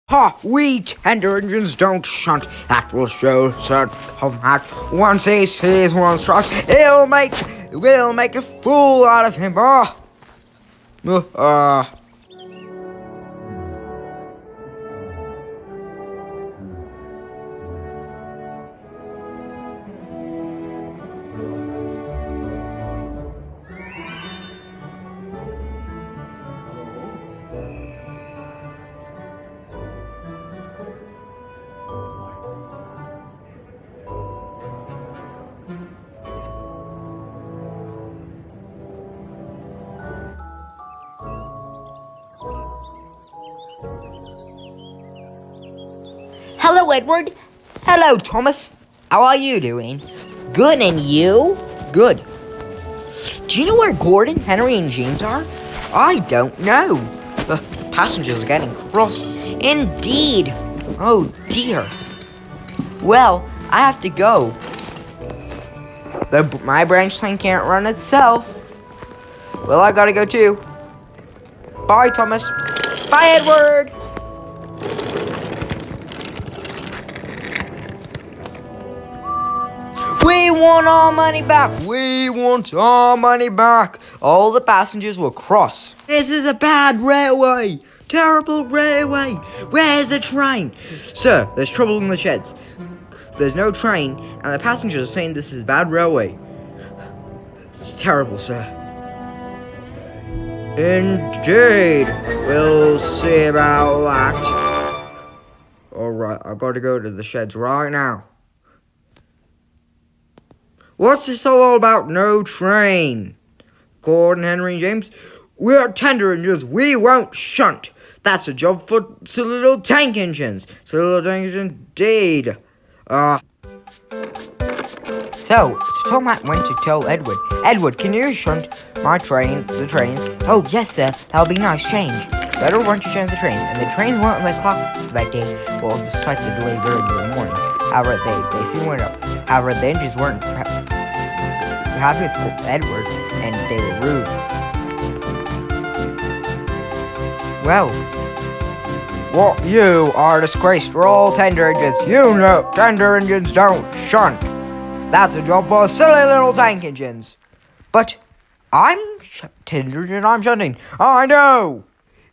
Ha! We tender engines don't shunt. That will show Sir Tomat. Once he sees one struck, we'll make a fool out of him. Hello, Edward. Hello, Thomas. How are you doing? Good, and you? Good. Do you know where Gordon, Henry, and James are? I don't know. The passengers are getting cross. Indeed. Oh, dear. Well, I have to go. My branch train can't run itself. Well, I gotta go too. Bye, Thomas. Bye, Edward. We want our money back. We want our money back. All the passengers will cross. This is a bad railway. Terrible railway. Where's the train? Sir, there's trouble in the sheds. There's no train, and the passengers are saying this is a bad railway. It's terrible, sir. Indeed. We'll see about that. Alright, I've got to go to the sheds right now. What's this all about? No train. Gordon, Henry, and James, we're tender engines. We won't shunt. That's a job for silly little tank engines. Silly little tank engines, indeed. So Tomat went to tell Edward. Edward, can you shunt the trains? Oh, yes, sir. That'll be nice change. Edward went to shunt the trains, and the trains weren't on the clock that day. Well, despite the delay during the morning. However, they soon went up. However, the engines weren't happy with Edward, and they were rude. Well, you are disgraced. We're all tender engines. You know, tender engines don't shunt. That's a job for silly little tank engines. But I'm tender engine. I'm shunting. I know.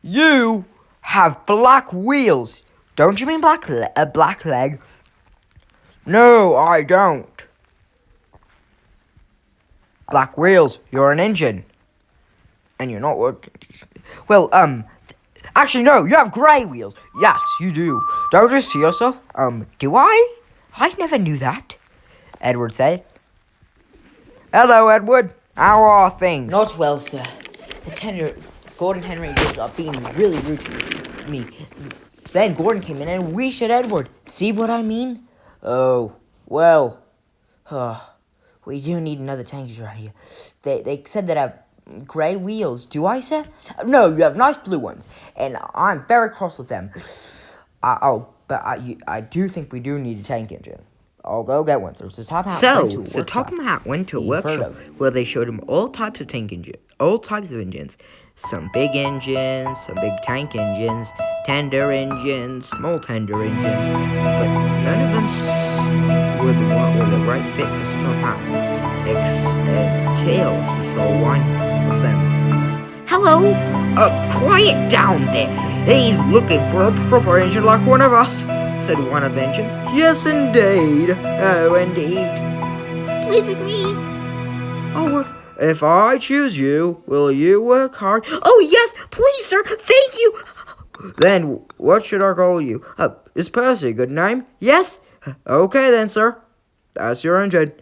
You have black wheels. Don't you mean a black leg? No, I don't. Black wheels, you're an engine. And you're not working. Well, actually, no, you have grey wheels. Yes, you do. Don't you see yourself? Do I? I never knew that, Edward said. Hello, Edward. How are things? Not well, sir. Gordon, Henry, and James are being really rude to me. Then Gordon came in and we shot Edward. See what I mean? Oh, well, we do need another tank around here. They said that I have grey wheels. Do I, sir? No, you have nice blue ones, and I'm very cross with them. But I do think we do need a tank engine. I'll go get one. So Topham went to a workshop where they showed him all types of engines. Some big engines, some big tank engines, tender engines, small tender engines, but none of them were the right fit for Topham. Until he saw one of them. Hello? Quiet down there. He's looking for a proper engine like one of us, said one of the engines. Yes, indeed. Oh, indeed. Please with me. I'll work. If I choose you, will you work hard? Oh, yes, please, sir. Thank you. Then, what should I call you? Is Percy a good name? Yes? Okay, then, sir. That's your engine.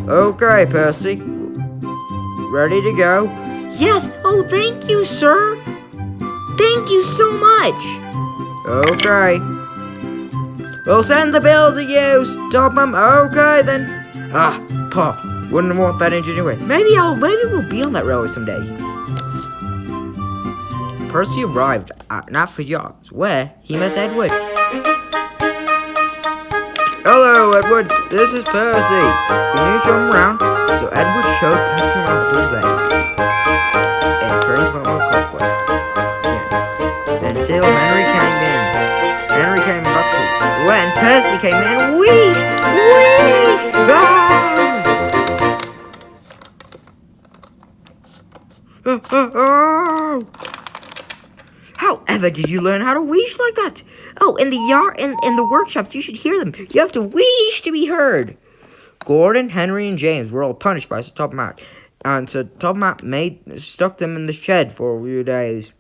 Okay, Percy. Ready to go? Yes. Oh, thank you, sir. Thank you so much. Okay. We'll send the bill to you, Topham. Okay, then. Paul. Wouldn't want that engine anyway. Maybe we'll be on that railway someday. Percy arrived at Knapford Yards, where he met Edward. Hello, Edward. This is Percy. Can you show him around? So Edward showed Percy around the whole day. And trains went on clockwork. Yeah. Until Henry came in and wee! Ah! However did you learn how to wheeze like that? Oh, in the yard, in the workshops, you should hear them. You have to wheeze to be heard. Gordon, Henry, and James were all punished by Sir Topham, and Sir Topham stuck them in the shed for a few days.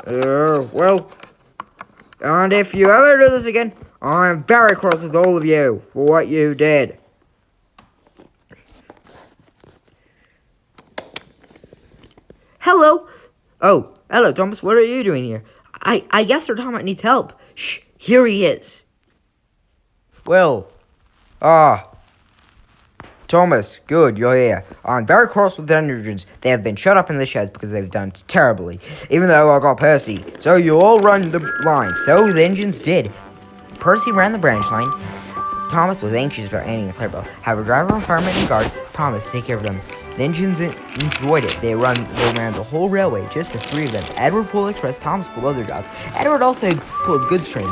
Well, and if you ever do this again, I'm very cross with all of you for what you did. Hello. Oh, hello, Thomas. What are you doing here? I guess Sir Thomas needs help. Shh, here he is. Well, Thomas, good, you're here. I'm very cross with the engines. They have been shut up in the sheds because they've done terribly, even though I got Percy. So you all run the line. So the engines did. Percy ran the branch line. Thomas was anxious about Annie and Clarabelle. Have a driver and fireman and guard. Thomas, take care of them. The engines enjoyed it. They ran the whole railway, just the three of them. Edward pulled express, Thomas pulled other jobs. Edward also pulled goods trains.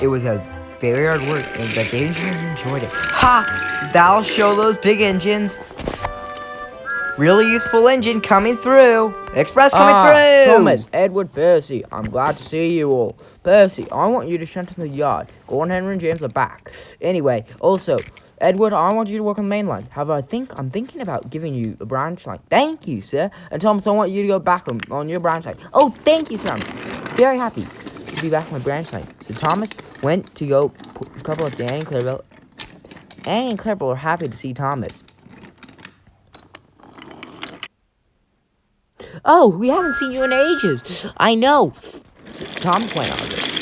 It was a very hard work, but the engineers enjoyed it. Ha! That'll show those big engines. Really useful engine coming through. Express coming through. Thomas, Edward, Percy, I'm glad to see you all. Percy, I want you to shunt in the yard. Gordon, Henry, and James are back. Anyway, also, Edward, I want you to work on the main line. However, I'm thinking about giving you a branch line. Thank you, sir. And Thomas, I want you to go back on your branch line. Oh, thank you, sir. I'm very happy to be back on my branch line. So Thomas went to go couple up to Annie and Clarabelle. Annie and Clarabelle were happy to see Thomas. Oh, we haven't seen you in ages. I know. Thomas went on.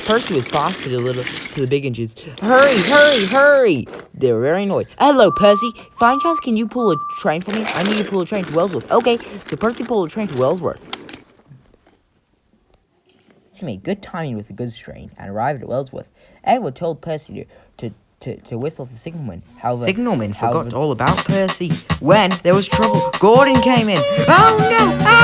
Percy was bossing a little to the big engines. Hurry! They were very annoyed. Hello, Percy. By any chance, can you pull a train for me? I need to pull a train to Wellsworth. Okay, so Percy pulled a train to Wellsworth. He made good timing with the goods train and arrived at Wellsworth. Edward told Percy to whistle the signalman. Signalman forgot all about Percy. When there was trouble, Gordon came in. Oh no! Ah!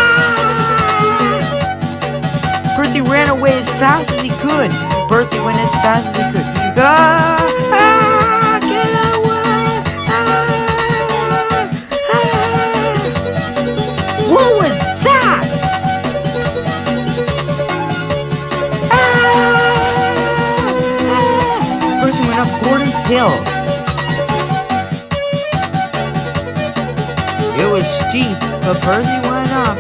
Percy ran away as fast as he could. Percy went as fast as he could. Get away! What was that? Percy went up Gordon's hill. It was steep, but Percy went up.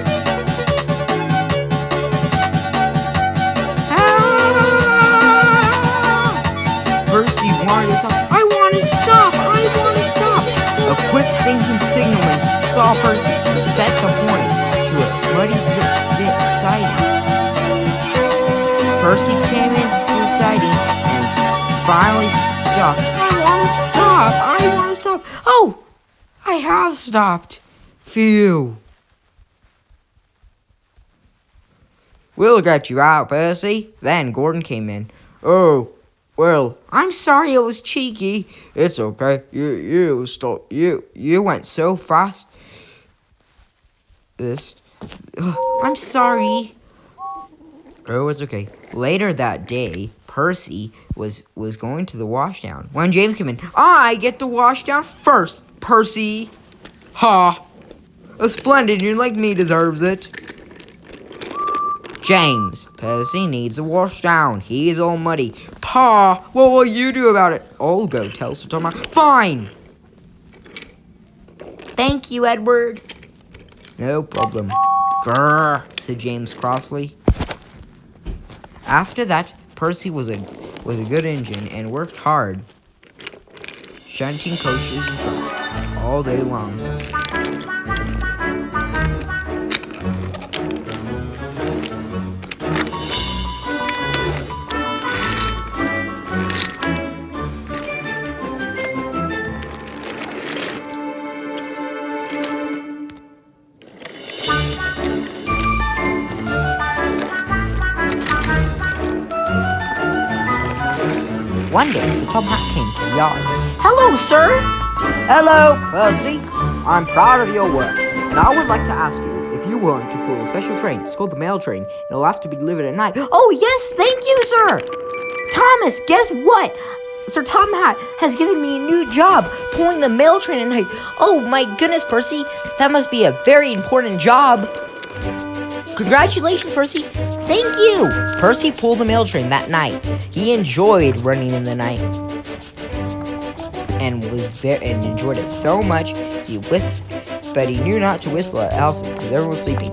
Percy wanted to stop. I want to stop. A quick thinking signalman saw Percy and set the horn to a muddy siding. Percy came into the siding and finally stopped. I want to stop. Oh, I have stopped. Phew. We'll get you out, Percy. Then Gordon came in. Oh, well, I'm sorry it was cheeky. It's okay. You went so fast. I'm sorry. Oh, it's okay. Later that day, Percy was going to the washdown when James came in. I get the washdown first, Percy. Ha! A splendid union like me deserves it. James, Percy needs a washdown. He's all muddy. Pa, what will you do about it? I'll go tell Sir Thomas. Fine. Thank you, Edward. No problem. Grrr, said James crossly. After that, Percy was a good engine and worked hard, shunting coaches and trucks all day long. One day, Sir Tom Hat came to the yard. Hello, sir. Hello, Percy. I'm proud of your work, and I would like to ask you if you want to pull a special train. It's called the mail train, and it'll have to be delivered at night. Oh, yes, thank you, sir. Thomas, guess what? Sir Tom Hat has given me a new job, pulling the mail train at night. Oh my goodness, Percy, that must be a very important job. Congratulations, Percy. Thank you. Percy pulled the mail train that night. He enjoyed running in the night and enjoyed it so much but he knew not to whistle at Elsa because everyone was sleeping.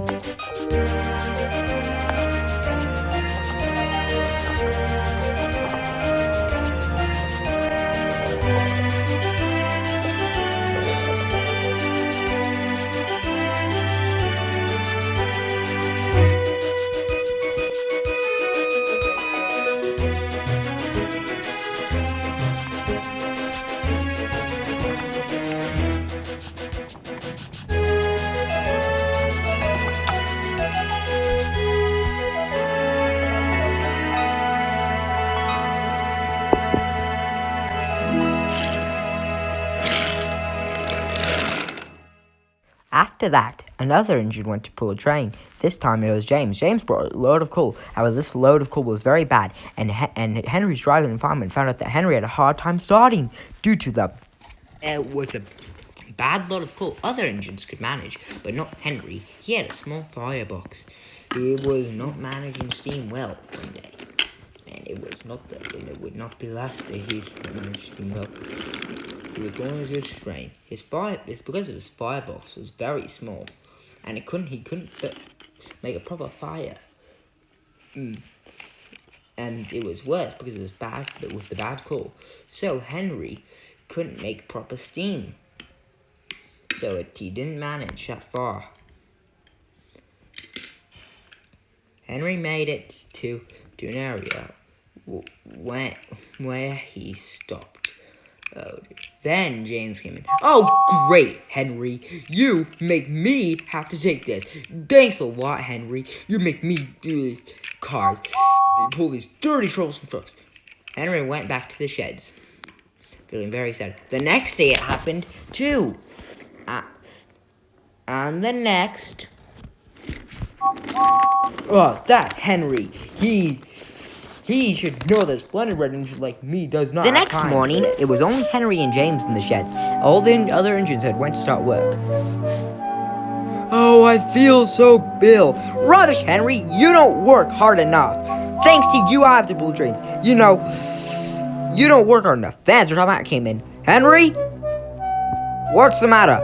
After that, another engine went to pull a train. This time it was James. James brought a load of coal. However, this load of coal was very bad, and Henry's driving the fireman found out that Henry had a hard time starting due to the... It was a bad load of coal. Other engines could manage, but not Henry. He had a small firebox. He was not managing steam well one day, and it would not be last day he'd manage steam well. He was going as good train. It's because his firebox was very small, and he couldn't make a proper fire. And it was worse because it was the bad coal. So Henry couldn't make proper steam. So he didn't manage that far. Henry made it to an area where he stopped. Oh, then James came in. Oh, great, Henry. You make me have to take this. Thanks a lot, Henry. You make me do these cars. Pull these dirty troublesome trucks. Henry went back to the sheds, feeling very sad. The next day it happened, too. On the next... Oh, that Henry. He should know that splendid red engine like me does not. The next morning, it was only Henry and James in the sheds. All the other engines had went to start work. Oh, I feel so Bill. Rubbish, Henry. You don't work hard enough. Thanks to you, I have to pull trains. You don't work hard enough. Then Sir Tom came in. Henry, what's the matter?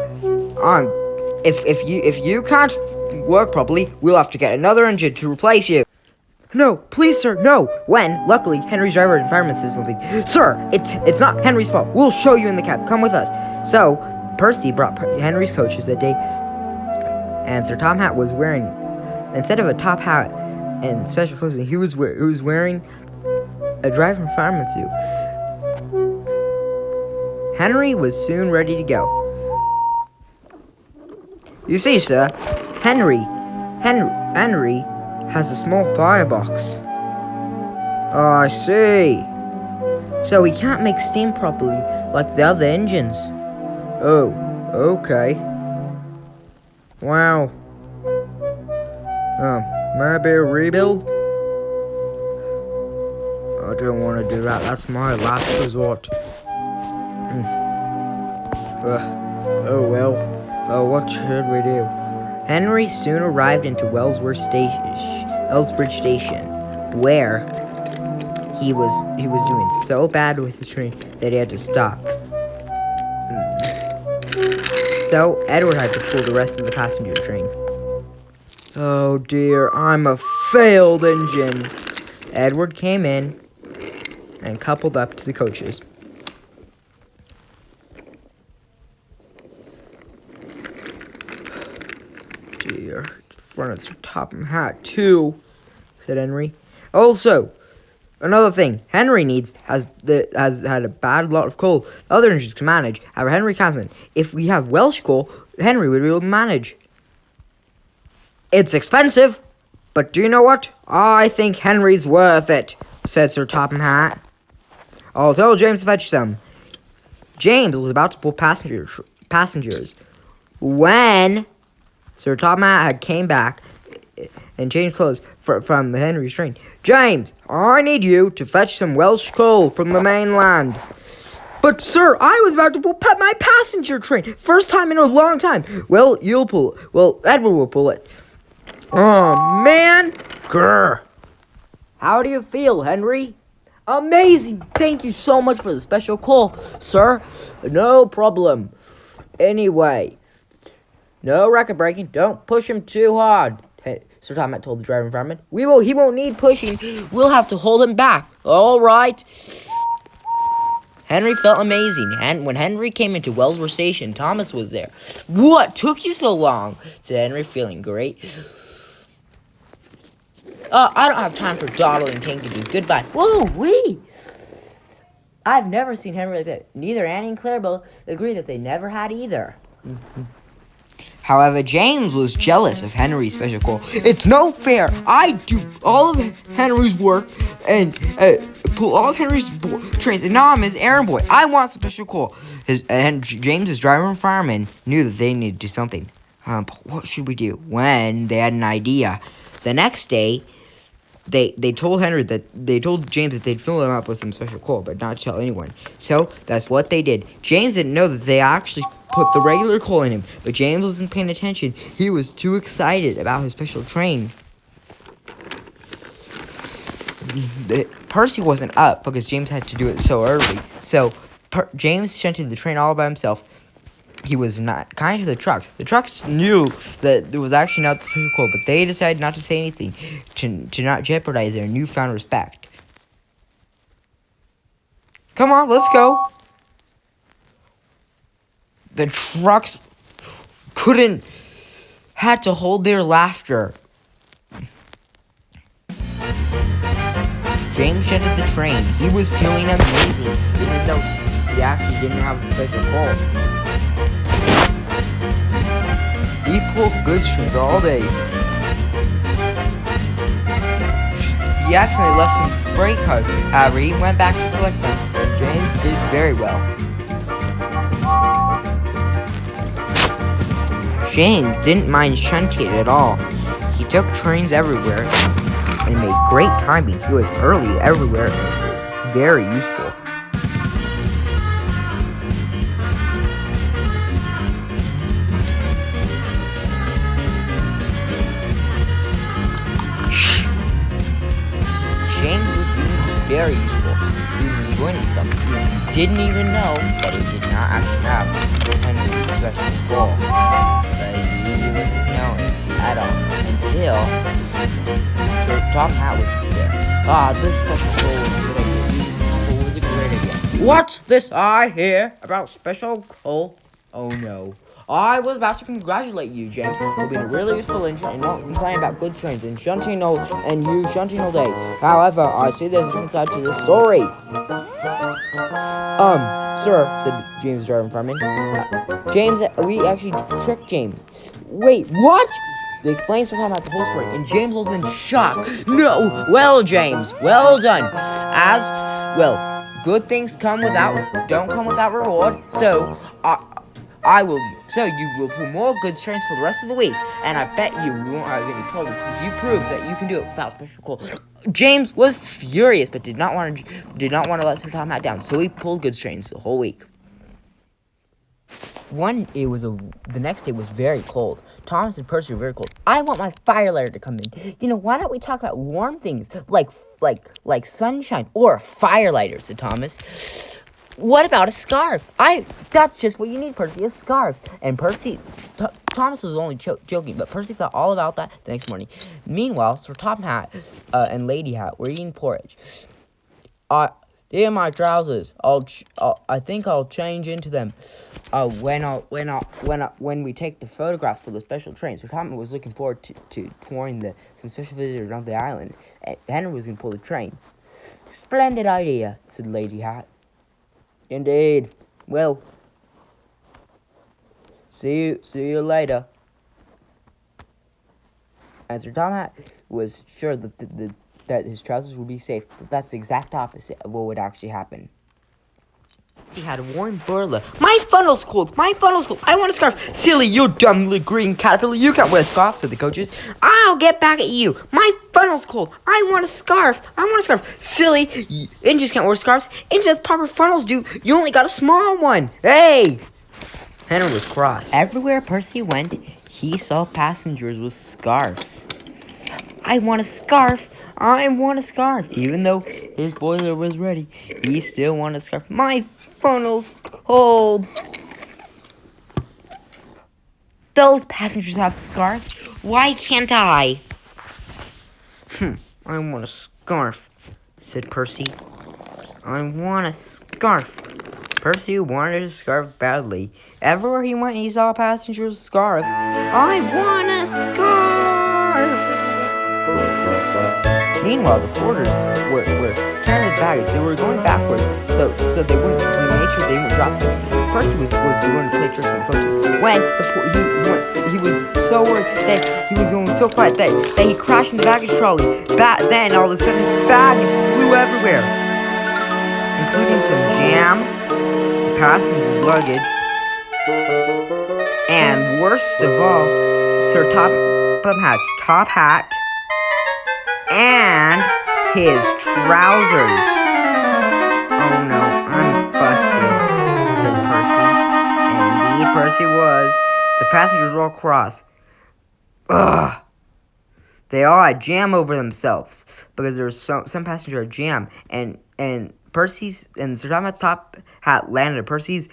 If you can't work properly, we'll have to get another engine to replace you. No, please, sir, no. When, luckily, Henry's driver and fireman said something. Sir, it's not Henry's fault. We'll show you in the cab. Come with us. So, Percy brought Henry's coaches that day, and Sir Tom Hat was wearing, instead of a top hat and special clothing, he was wearing a driver and fireman suit. Henry was soon ready to go. You see, sir, Henry has a small firebox. Oh, I see. So he can't make steam properly like the other engines. Oh, okay. Wow. Maybe a rebuild? I don't want to do that. That's my last resort. Oh well. Oh, what should we do? Henry soon arrived into Ellsbridge Station, where he was doing so bad with his train that he had to stop. So Edward had to pull the rest of the passenger train. Oh dear, I'm a failed engine. Edward came in and coupled up to the coaches. Dear, front of Sir Topham Hat too, said Henry. Also, another thing, Henry has had a bad lot of coal. The other engines can manage. However, Henry can't. If we have Welsh coal, Henry would be able to manage. It's expensive, but do you know what? I think Henry's worth it, said Sir Topham Hat. I'll tell James to fetch some. James was about to pull passengers when Sir Topham Hat had came back and changed clothes. from Henry's train. James, I need you to fetch some Welsh coal from the mainland. But, sir, I was about to pull my passenger train. First time in a long time. Well, you'll pull it. Well, Edward will pull it. Oh, man. Grr. How do you feel, Henry? Amazing! Thank you so much for the special call, sir. No problem. Anyway, no record breaking. Don't push him too hard. Hey, Sir Tom told the driver and fireman. He won't need pushing. We'll have to hold him back. All right. Henry felt amazing, and when Henry came into Wellsworth Station, Thomas was there. What took you so long? Said Henry, feeling great. I don't have time for dawdling tankages. Goodbye. Whoa, wee! I've never seen Henry like that. Neither Annie and Clarabelle agree that they never had either. However, James was jealous of Henry's special call. It's no fair. I do all of Henry's work and pull all of Henry's trains, and now I'm his errand boy. I want special call. James's driver and fireman knew that they needed to do something. What should we do? When they had an idea. The next day, they told James that they'd fill him up with some special coal, but not tell anyone. So that's what they did. James didn't know that they actually put the regular coal in him, but James wasn't paying attention. He was too excited about his special train. Percy wasn't up because James had to do it so early. So James shunted the train all by himself. He was not kind to the trucks. The trucks knew that it was actually not the special call, but they decided not to say anything to not jeopardize their newfound respect. Come on, let's go. The trucks had to hold their laughter. James shunted the train. He was feeling amazing, even though he actually didn't have the special call. He pulled goods trains all day. He accidentally left some freight cars. However, he went back to collect them. James did very well. James didn't mind shunting at all. He took trains everywhere and made great timing. He was early everywhere and was very useful. James was being very useful. He was enjoying himself. He didn't even know that he did not actually have Henry's special call. But he wasn't knowing at all until the top hat was there. This special call was a good idea. This call was a great idea. What's this I hear about special call? Oh no. I was about to congratulate you, James, for being a really useful engine and not complaining about good trains and shunting all day. However, I see there's a different side to this story. Sir, said James, driving from me. James, we actually tricked James. Wait, what? They explained to him about the whole story, and James was in shock. No! Well, James, well done. Good things don't come without reward, so you will pull more goods trains for the rest of the week, and I bet you we won't have any problem because you proved that you can do it without special call. James was furious, but did not want to let Sir Tom Hat down, so he pulled goods trains the whole week. The next day was very cold. Thomas and Percy were very cold. I want my fire lighter to come in. Why don't we talk about warm things like sunshine or a fire lighter, said Thomas. What about a scarf? That's just what you need, Percy, a scarf. And Thomas was only joking, but Percy thought all about that the next morning. Meanwhile, Sir Tom Hat and Lady Hat were eating porridge. Here are my trousers. I think I'll change into them. When we take the photographs for the special train. Sir Tom was looking forward to touring some special visitors around the island. Henry was going to pull the train. Splendid idea, said Lady Hat. Indeed. Well, see you later. And Sir Tom Hat was sure that his trousers would be safe, but that's the exact opposite of what would actually happen. He had a warm boiler. My funnel's cold. My funnel's cold. I want a scarf. Silly, you dumb little green caterpillar. You can't wear a scarf, said the coaches. I'll get back at you. My funnel's cold. I want a scarf. I want a scarf. Silly, Indians can't wear scarves. Indians proper funnels do. You only got a small one. Hey! Henry was cross. Everywhere Percy went, he saw passengers with scarves. I want a scarf. I want a scarf. Even though his boiler was ready, he still wanted a scarf. My funnel's cold. Those passengers have scarves. Why can't I? I want a scarf, said Percy. I want a scarf. Percy wanted a scarf badly. Everywhere he went, he saw passengers with scarves. I want a scarf. Meanwhile, the porters were carrying the baggage. They were going backwards, so they wouldn't, to make sure they wouldn't drop anything. Percy was going to play tricks on the coaches. When he was so worried that he was going so quiet that he crashed in the baggage trolley. Then all of a sudden, baggage flew everywhere, including some jam, passenger luggage, and worst of all, Sir Topham Hatt's top hat. And his trousers. Oh no, I'm busted, said Percy. And indeed Percy was. The passengers were all cross. Ugh. They all had jam over themselves. Because there was some passenger had jam. And Percy's and Sir Topham Hatt's top hat landed at Percy's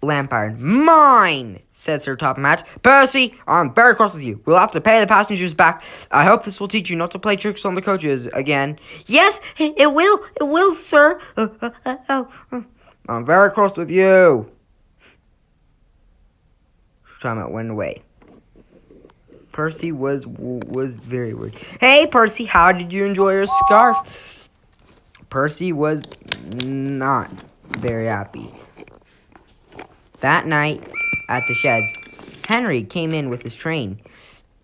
lamp iron. Mine, said Sir Topham Hatt. Percy, I'm very cross with you. We'll have to pay the passengers back. I hope this will teach you not to play tricks on the coaches again. Yes, it will, sir. I'm very cross with you. Sir Topham Hatt went away. Percy was very worried. Hey, Percy, how did you enjoy your scarf? Percy was not very happy. That night, at the sheds, Henry came in with his train.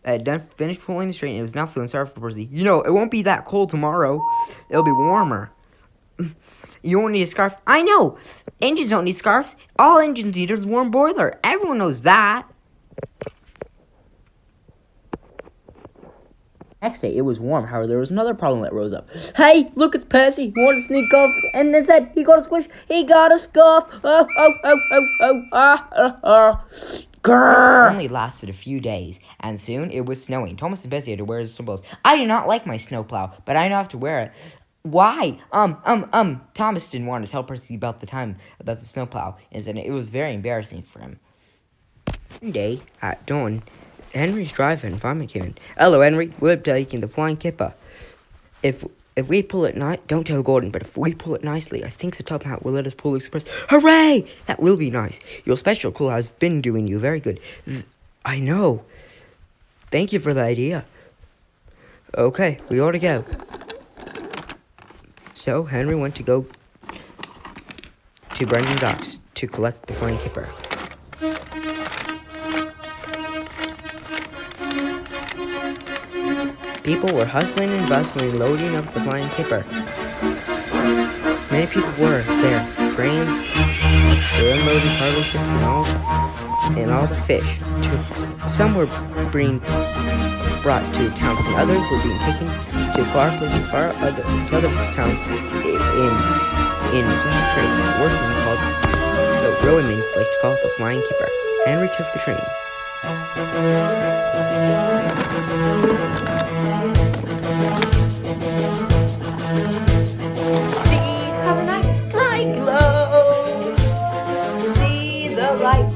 Finished pulling his train. It was now feeling sorry for Percy. You know, it won't be that cold tomorrow. It'll be warmer. You won't need a scarf. I know. Engines don't need scarves. All engines need is a warm boiler. Everyone knows that. Next day, it was warm. However, there was another problem that rose up. Hey, look, it's Percy. He wanted to sneak off, and then said he got a squish. He got a scarf. Grrr. It only lasted a few days, and soon it was snowing. Thomas and Bessie had to wear his snowballs. I do not like my snowplow, but I know I have to wear it. Why? Thomas didn't want to tell Percy about the snowplow, and said it was very embarrassing for him. One day, at dawn, Henry's driver and fireman came in. Hello, Henry. We're taking the flying kipper. If we pull it don't tell Gordon, but if we pull it nicely, I think the Top Hat will let us pull express. Hooray! That will be nice. Your special call has been doing you very good. I know. Thank you for the idea. Okay, we ought to go. So, Henry went to go to Brendan Docks to collect the flying kipper. People were hustling and bustling, loading up the flying kipper. Many people were there. Trains, they were unloading cargo ships and all the fish. Some were being brought to towns, and others were being taken to other towns in trains. Workmen called the rowing like to call it the flying kipper. Henry took the train.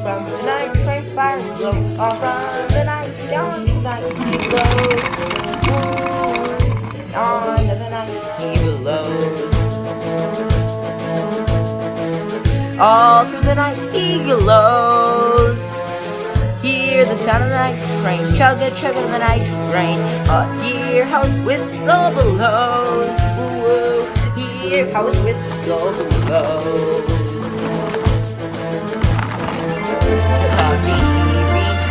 From the night train fire glow, all from the night down to the night he blows. On to the night he blows. All through the night he glows. Hear the sound of the night train, chugga chugga the night train. Hear how his whistle blows. Hear how his whistle blows.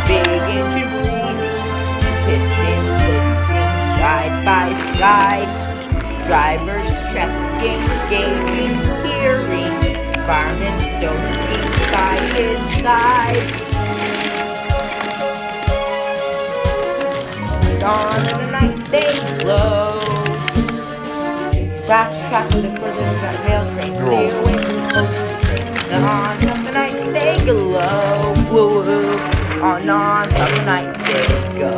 Big engine breeze, pistons pushing side by side, drivers checking, gauging, hearing, Firemen still keep by his side. Dawn of the night they glow. Fast track with the further mail train. Clear away from the ocean train. Non-stop the night they glow. Woo woo. On non-stop the night they go.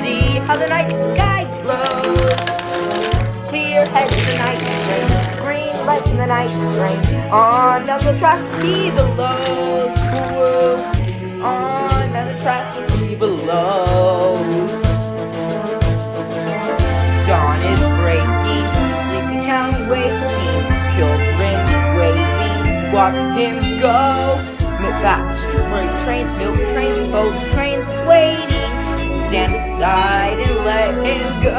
See how the night sky glows. Clear heads the night train. Green lights in the night train. On down the track he below. Woo-woo. On down the track he below. Dawn is breaking. Sleepy town waking. Children waving. Watch him go. Fast freight trains, milk trains, boat trains waiting. Stand aside and let him go.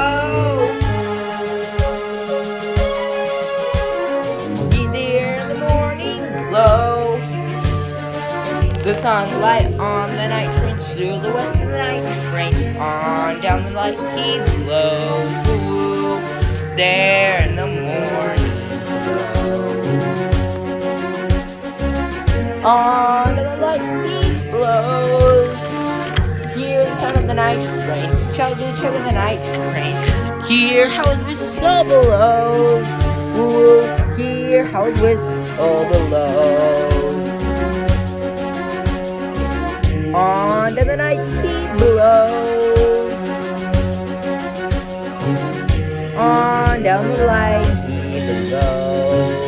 Be there in the morning glow. The sunlight on the night train, silhouettes of the night train. On down the light he glows. Ooh, there in the morning glow. On the light he blows. Hear the sound of the night train. Chug the chug of the night train. Hear how his whistle blows. Ooh, hear how his whistle blows. On to the night he blows. On down the light he blows.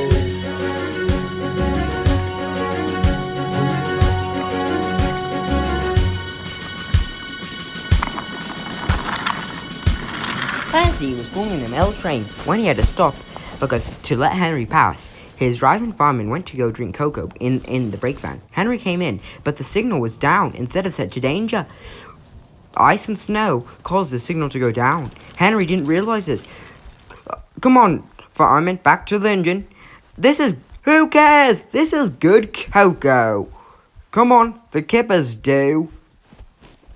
Percy was pulling the mail train when he had to stop because to let Henry pass. His driving fireman went to go drink cocoa in the brake van. Henry came in, but the signal was down instead of set to danger. Ice and snow caused the signal to go down. Henry didn't realize this. Come on, fireman, back to the engine. Who cares? This is good cocoa. Come on, the kippers do.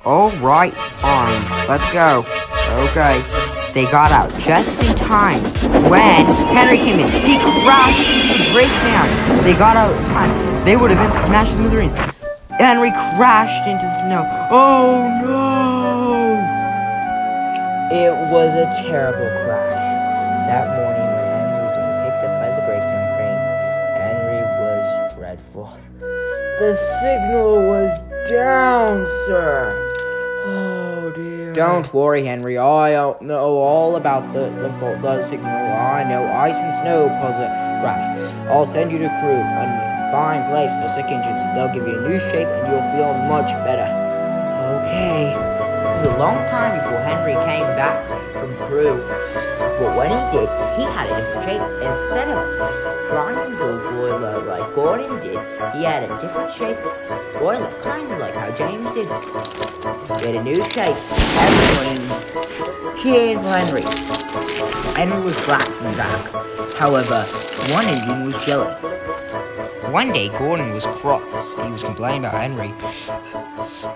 All right, fine, let's go. Okay. They got out just in time when Henry came in. He crashed into the brake van. They got out in time. They would have been smashed to smithereens. Henry crashed into the snow. Oh no! It was a terrible crash. That morning when Henry was being picked up by the breakdown crane, Henry was dreadful. The signal was down, sir. Oh dear. Don't worry, Henry. I know all about the signal. I know ice and snow cause a crash. I'll send you to crew, a fine place for sick engines. They'll give you a new shape and you'll feel much better. Okay. It was a long time before Henry came back from crew. But when he did, he had a different shape. Instead of trying to go boiler like Gordon did, he had a different shape boiler, kind of like how James did. He had a new shape. Everyone cheered for Henry. Henry was glad to be back. However, one engine was jealous. One day, Gordon was cross. He was complaining about Henry.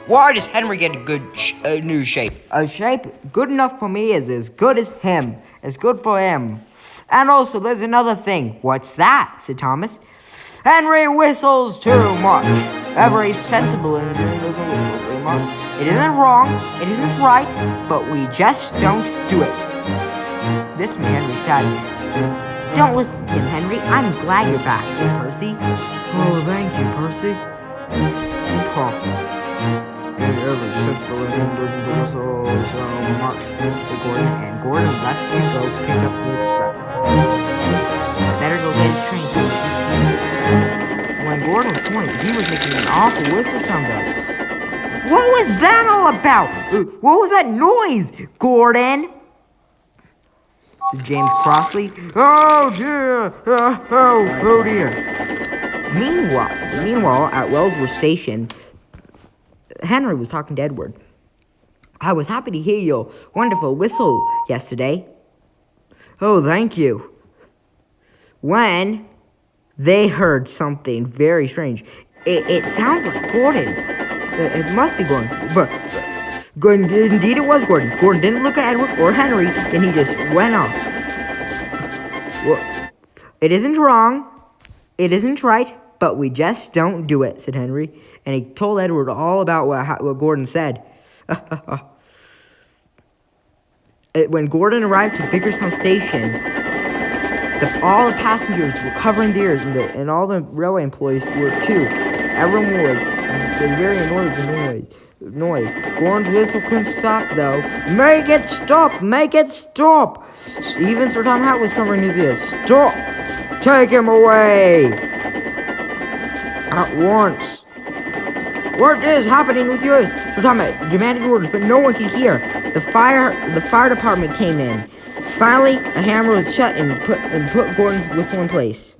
Why does Henry get a new shape? A shape good enough for me is as good as him. It's good for him. And also, there's another thing. What's that? Said Thomas. Henry whistles too much. Every sensible engine doesn't whistle too much. It isn't wrong, it isn't right, but we just don't do it. This made Henry sad. Don't listen to him, Henry. I'm glad you're back, said Percy. Oh, thank you, Percy. And every sensible engine doesn't whistle so much. And Gordon left to go pick up the express. Better go get his train. When Gordon was 20, he was making an awful whistle sound though. What was that all about? What was that noise, Gordon? Said James crossly. Oh dear! Oh dear! Meanwhile, at Wellsworth Station, Henry was talking to Edward. I was happy to hear your wonderful whistle yesterday. Oh, thank you. When they heard something very strange. It sounds like Gordon. It must be Gordon. But Gordon, indeed it was Gordon. Gordon didn't look at Edward or Henry, and he just went off. Well, it isn't wrong. It isn't right, but we just don't do it, said Henry. And he told Edward all about what Gordon said. When Gordon arrived at Vickerstown Station, all the passengers were covering their ears, and all the railway employees were too. Everyone was very annoyed with the noise. Gordon's whistle couldn't stop, though. Make it stop! Make it stop! Even Sir Tom Hatt was covering his ears. Stop! Take him away! At once! What is happening with yours? Sir Tom Hatt demanded orders, but no one could hear. The fire department came in. Finally, a hammer was shut and put Gordon's whistle in place.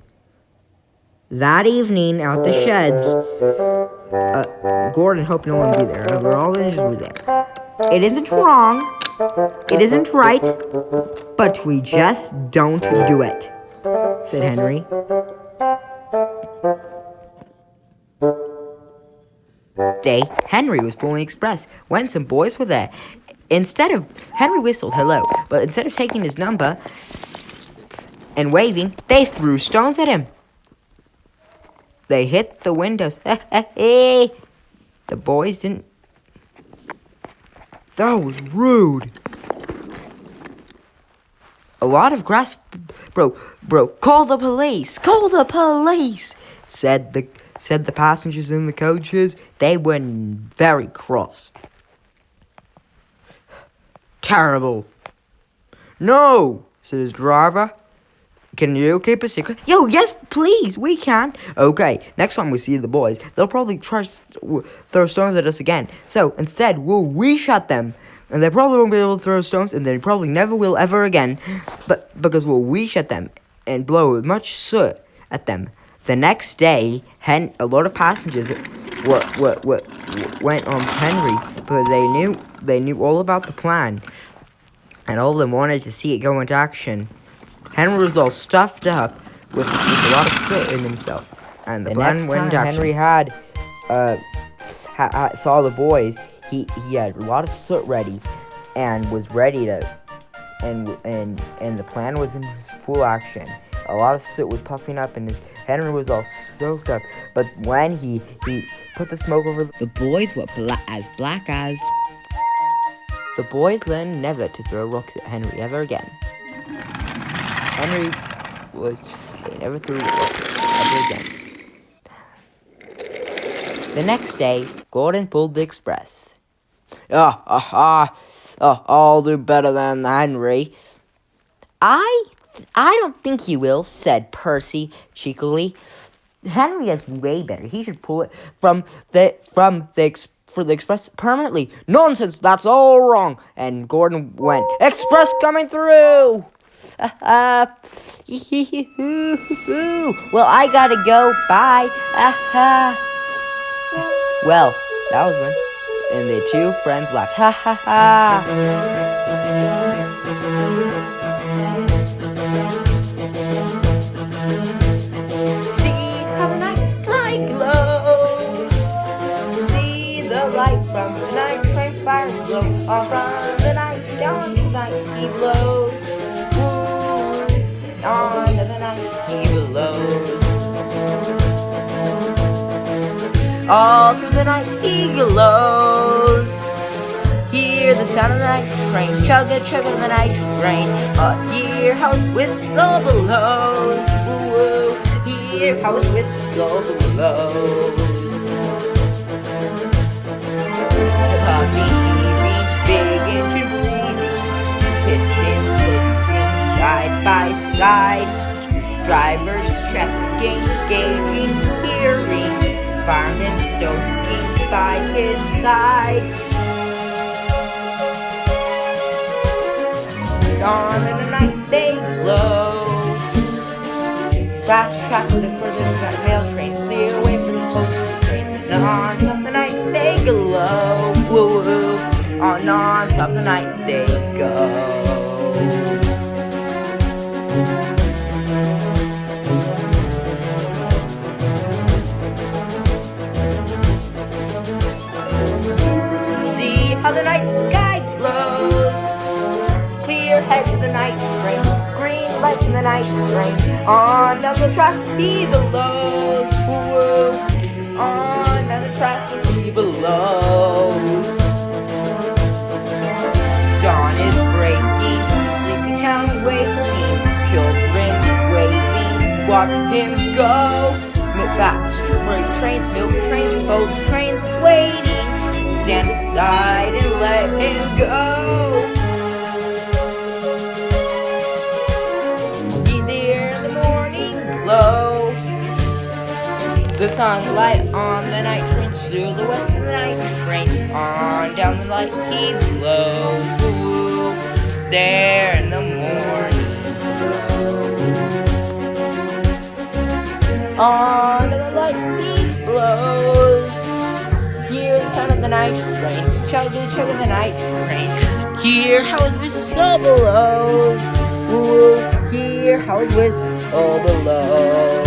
That evening, out the sheds, Gordon hoped no one would be there. However, all the ninjas were there. It isn't wrong. It isn't right. But we just don't do it, said Henry. Day, Henry was pulling the express when some boys were there. Henry whistled hello, but instead of taking his number and waving, they threw stones at him. They hit the windows. The boys didn't. That was rude. A lot of grass broke. Call the police! Call the police! Said the passengers in the coaches. They were very cross. Terrible. No, said his driver. Can you keep a secret? Yo, yes, please, we can. Okay, next time we see the boys, they'll probably try to throw stones at us again. So, instead, we shut them. And they probably won't be able to throw stones, and they probably never will ever again. But because we shut them and blow much soot at them. The next day, a lot of passengers went on Henry because they knew all about the plan, and all of them wanted to see it go into action. Henry was all stuffed up with a lot of soot in himself, and the plan went into action. Henry saw the boys. He had a lot of soot ready, and was ready to, and the plan was in full action. A lot of soot was puffing up, and Henry was all soaked up. But when he put the smoke over, the boys were as black as. The boys learned never to throw rocks at Henry ever again. Henry they never threw rocks ever again. The next day, Gordon pulled the express. I'll do better than Henry. I don't think you will, said Percy cheekily. Henry does way better. He should pull it for the express permanently. Nonsense, that's all wrong. And Gordon went, express coming through. Well, I gotta go. Bye. Well, that was fun. And the two friends laughed. Ha ha ha. From the night train fire glow, or from the night down to the night he blows. Ooh, on to the night he blows. All through the night he glows. Hear the sound of the night train, chugga chugga the night train. Hear how his whistle blows. Ooh, hear how his whistle blows. Big engine breathing, pistons pushing side by side. Drivers checking, gauging, hearing, firemen stoking by his side. On in the night they glow. Fast track the further rail train, clear away from the post train. Non-stop the night they glow. Woo woo. On non-stop the night they go. train. On down the track he blows. Woo-woo. On down the track he blows. Dawn is breaking, sleepy town waking, children waving, watch him go. Fast freight trains, milk trains, boat trains waiting. Stand aside and let him go. Be there in the morning glow. The sunlight on the night train, silhouettes of the night train. On down the light he blows. Ooh, there in the morning glow. On the light he blows. Hear the sound of the night train, chug the chug of the night train. Hear how his whistle blows. Ooh, hear how his whistle blows.